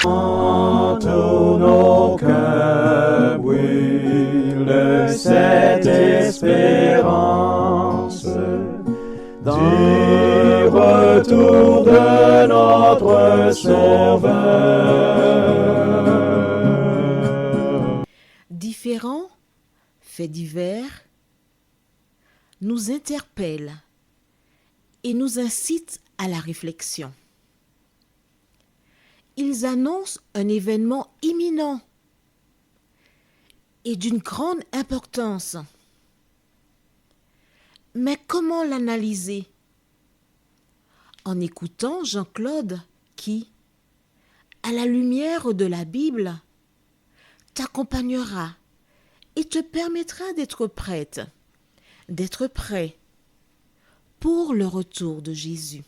Tous nos cœurs brûlent cette espérance du retour de notre Sauveur. Différents faits divers nous interpellent et nous incitent à la réflexion. Ils annoncent un événement imminent et d'une grande importance. Mais comment l'analyser? En écoutant Jean-Claude qui, à la lumière de la Bible, t'accompagnera et te permettra d'être prête, d'être prêt pour le retour de Jésus.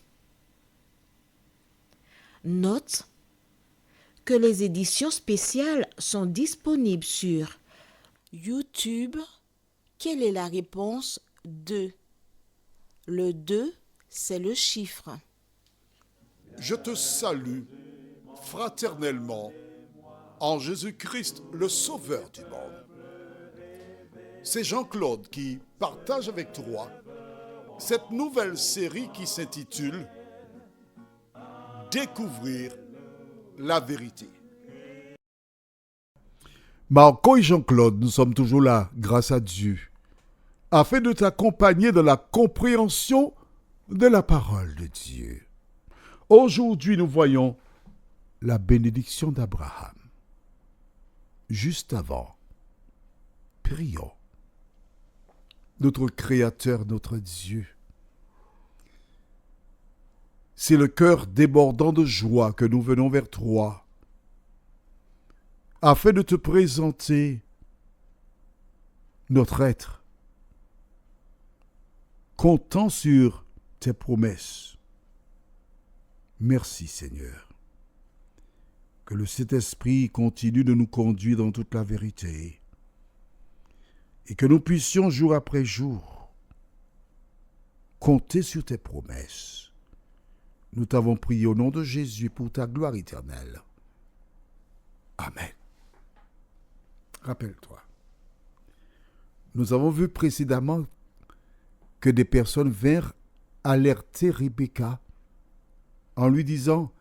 Note que les éditions spéciales sont disponibles sur YouTube. Quelle est la réponse 2? Le 2, c'est le chiffre. Je te salue fraternellement en Jésus-Christ, le Sauveur du monde. C'est Jean-Claude qui partage avec toi cette nouvelle série qui s'intitule « Découvrir la vérité ». Marco et Jean-Claude, nous sommes toujours là, grâce à Dieu, afin de t'accompagner dans la compréhension de la parole de Dieu. Aujourd'hui, nous voyons la bénédiction d'Abraham. Juste avant, prions. Notre Créateur, notre Dieu, c'est le cœur débordant de joie que nous venons vers toi, afin de te présenter notre être, comptant sur tes promesses. Merci Seigneur. Que le Saint-Esprit continue de nous conduire dans toute la vérité et que nous puissions jour après jour compter sur tes promesses. Nous t'avons prié au nom de Jésus pour ta gloire éternelle. Amen. Rappelle-toi, nous avons vu précédemment que des personnes vinrent alerter Rebecca en lui disant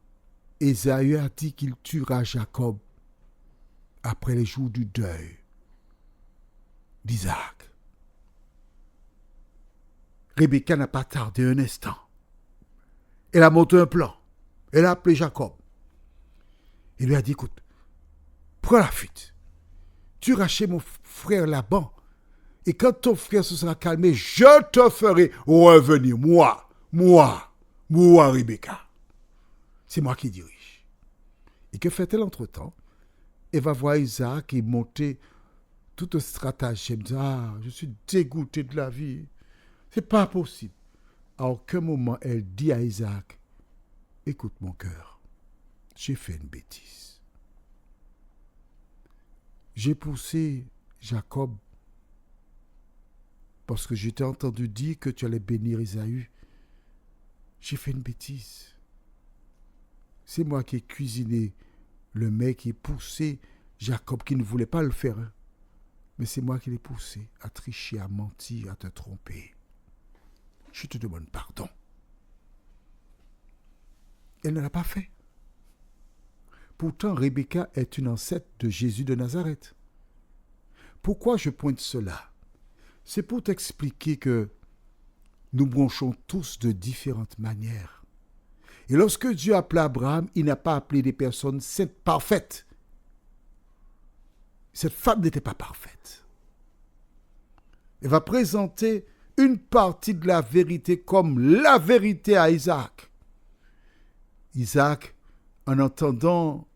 « Ésaü a dit qu'il tuera Jacob après les jours du deuil d'Isaac. » Rebecca n'a pas tardé un instant. Elle a monté un plan. Elle a appelé Jacob. Il lui a dit, écoute, prends la fuite. Tu iras chez mon frère Laban. Et quand ton frère se sera calmé, je te ferai revenir. Moi, Rebecca. C'est moi qui dirige. Et que fait-elle entre-temps? Elle va voir Isaac et monter tout un stratagème. Je suis dégoûté de la vie. C'est pas possible. À aucun moment, elle dit à Isaac, écoute mon cœur, j'ai fait une bêtise. J'ai poussé Jacob parce que je t'ai entendu dire que tu allais bénir Ésaü. J'ai fait une bêtise. C'est moi qui ai cuisiné le mets qui ai poussé Jacob qui ne voulait pas le faire. Mais c'est moi qui l'ai poussé à tricher, à mentir, à te tromper. Je te demande pardon. Elle ne l'a pas fait. Pourtant, Rebecca est une ancêtre de Jésus de Nazareth. Pourquoi je pointe cela? C'est pour t'expliquer que nous branchons tous de différentes manières. Et lorsque Dieu appelait Abraham, il n'a pas appelé des personnes saintes parfaites. Cette femme n'était pas parfaite. Elle va présenter une partie de la vérité comme la vérité à Isaac. Isaac, en entendant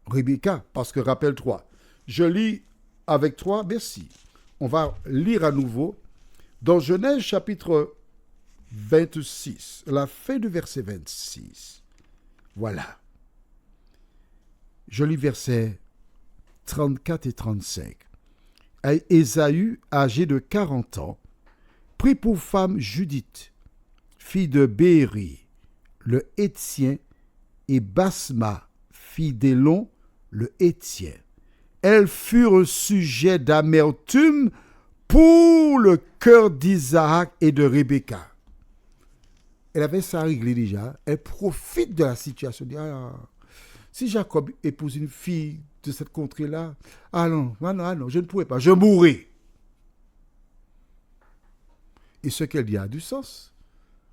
Rebecca, parce que rappelle-toi, je lis avec toi, merci. On va lire à nouveau dans Genèse chapitre 26, la fin du verset 26. Voilà. Je lis versets 34 et 35. Ésaü, âgé de 40 ans, prit pour femme Judith, fille de Béri, le Hétien, et Basma, fille d'Élon, le Hétien. Elles furent sujet d'amertume pour le cœur d'Isaac et de Rebecca. Elle avait ça réglé déjà. Elle profite de la situation. Elle dit, si Jacob épouse une fille de cette contrée-là, non, je ne pourrais pas, je mourrai. Et ce qu'elle dit a du sens.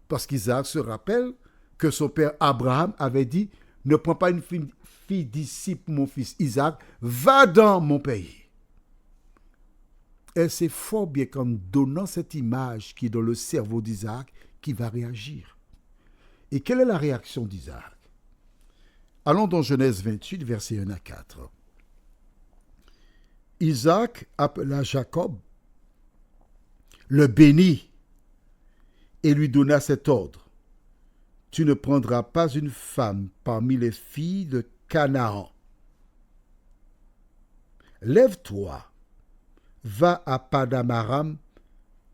Parce qu'Isaac se rappelle que son père Abraham avait dit, ne prends pas une fille d'ici pour mon fils Isaac, va dans mon pays. Elle sait fort bien qu'en donnant cette image qui est dans le cerveau d'Isaac, qui va réagir. Et quelle est la réaction d'Isaac? Allons dans Genèse 28, versets 1 à 4. Isaac appela Jacob, le bénit et lui donna cet ordre. Tu ne prendras pas une femme parmi les filles de Canaan. Lève-toi, va à Padamaram,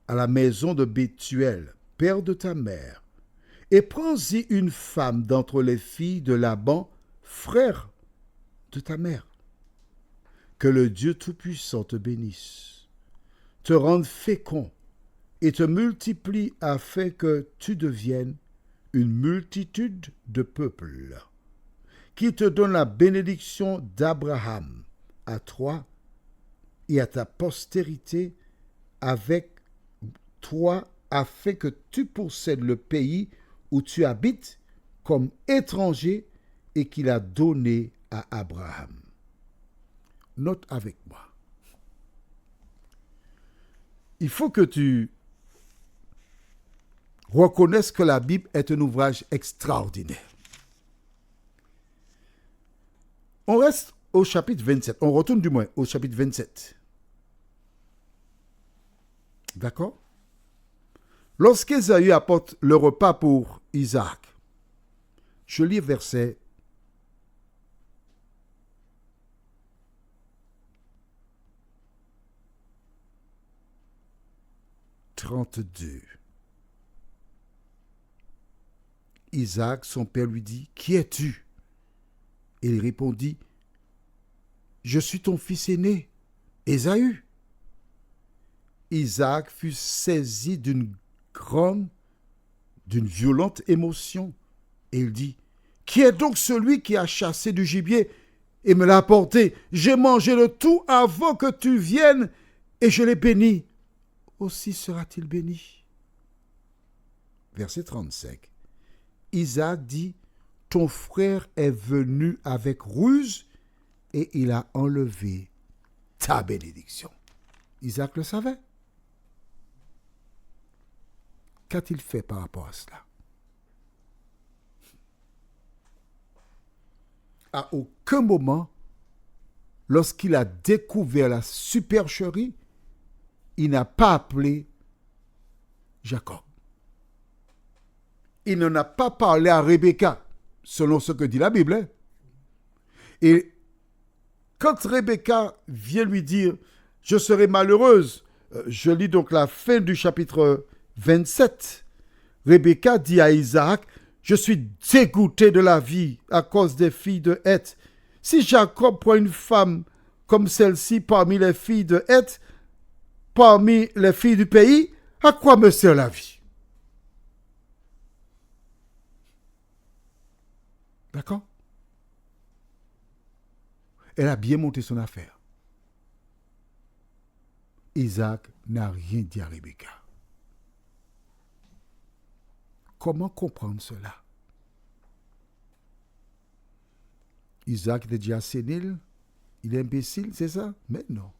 à la maison de Bethuel, père de ta mère, et prends-y une femme d'entre les filles de Laban, frère de ta mère. Que le Dieu Tout-Puissant te bénisse, te rende fécond et te multiplie afin que tu deviennes une multitude de peuples, qui te donne la bénédiction d'Abraham à toi et à ta postérité avec toi, afin que tu possèdes le pays où tu habites comme étranger et qu'il a donné à Abraham. Note avec moi. Il faut que tu reconnaisses que la Bible est un ouvrage extraordinaire. On reste au chapitre 27. On retourne du moins au chapitre 27. D'accord? Lorsqu'Ésaü apporte le repas pour Isaac, je lis verset 32. Isaac, son père, lui dit, « Qui es-tu » Et il répondit, « Je suis ton fils aîné, Ésaü. » Isaac fut saisi d'une violente émotion, et il dit, « Qui est donc celui qui a chassé du gibier et me l'a apporté? J'ai mangé le tout avant que tu viennes, et je l'ai béni. Aussi sera-t-il béni. » Verset 35. Isaac dit, « Ton frère est venu avec ruse et il a enlevé ta bénédiction. » Isaac le savait. Qu'a-t-il fait par rapport à cela? À aucun moment, lorsqu'il a découvert la supercherie, il n'a pas appelé Jacob. Il n'en a pas parlé à Rebecca, selon ce que dit la Bible. Et quand Rebecca vient lui dire « Je serai malheureuse », je lis donc la fin du chapitre 27. Rebecca dit à Isaac « Je suis dégoûté de la vie à cause des filles de Heth. Si Jacob prend une femme comme celle-ci parmi les filles de Heth, parmi les filles du pays, à quoi me sert la vie ?» D'accord? Elle a bien monté son affaire. Isaac n'a rien dit à Rebecca. Comment comprendre cela? Isaac était déjà sénile, il est imbécile, c'est ça? Mais non.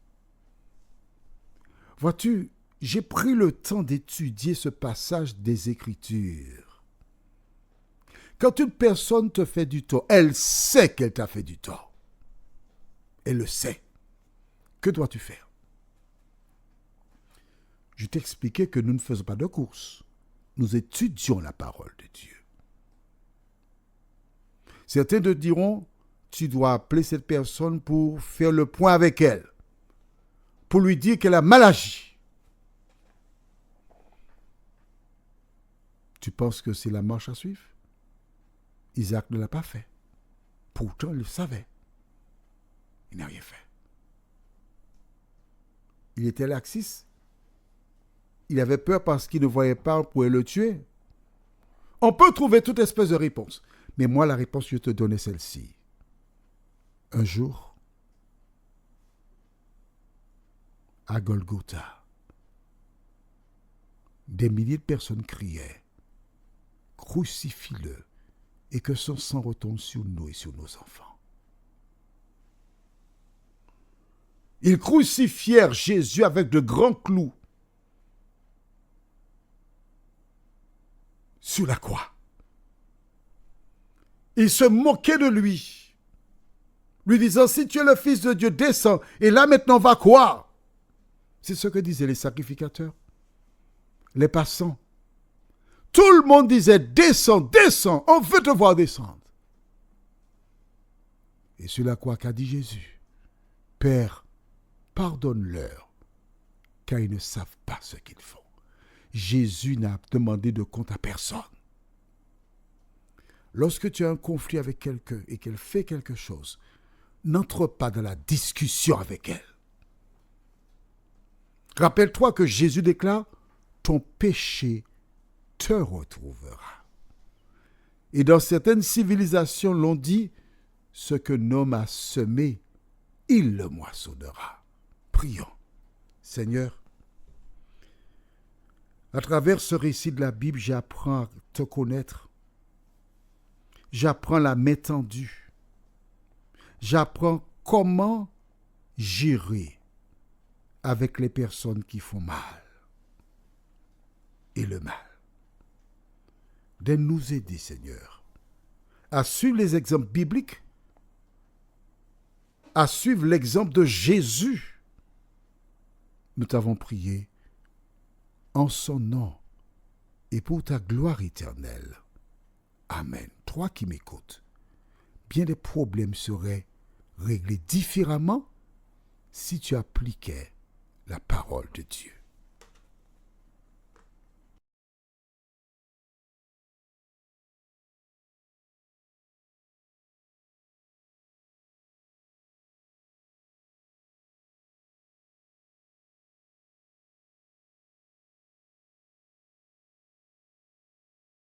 Vois-tu, j'ai pris le temps d'étudier ce passage des Écritures. Quand une personne te fait du tort, elle sait qu'elle t'a fait du tort. Elle le sait. Que dois-tu faire? Je t'expliquais que nous ne faisons pas de course. Nous étudions la parole de Dieu. Certains te diront, tu dois appeler cette personne pour faire le point avec elle, pour lui dire qu'elle a mal agi. Tu penses que c'est la marche à suivre? Isaac ne l'a pas fait. Pourtant, il le savait. Il n'a rien fait. Il était laxiste. Il avait peur parce qu'il ne voyait pas, on pourrait le tuer. On peut trouver toute espèce de réponse. Mais moi, la réponse, je te donnais celle-ci. Un jour, à Golgotha, des milliers de personnes criaient « Crucifie-le » et que son sang retombe sur nous et sur nos enfants. Ils crucifièrent Jésus avec de grands clous sur la croix. Ils se moquaient de lui, lui disant, si tu es le Fils de Dieu, descends. Et là maintenant, va quoi? C'est ce que disaient les sacrificateurs, les passants. Tout le monde disait, descends, descends, on veut te voir descendre. Et sur la croix, qu'a dit Jésus? Père, pardonne-leur, car ils ne savent pas ce qu'ils font. Jésus n'a demandé de compte à personne. Lorsque tu as un conflit avec quelqu'un et qu'elle fait quelque chose, n'entre pas dans la discussion avec elle. Rappelle-toi que Jésus déclare, ton péché te retrouvera. Et dans certaines civilisations, l'on dit, ce que l'homme a semé, il le moissonnera. Prions. Seigneur, à travers ce récit de la Bible, j'apprends à te connaître. J'apprends la main tendue. J'apprends comment gérer avec les personnes qui font mal et le mal. De nous aider, Seigneur, à suivre les exemples bibliques, à suivre l'exemple de Jésus. Nous t'avons prié en son nom et pour ta gloire éternelle. Amen. Toi qui m'écoutes, bien des problèmes seraient réglés différemment si tu appliquais la parole de Dieu.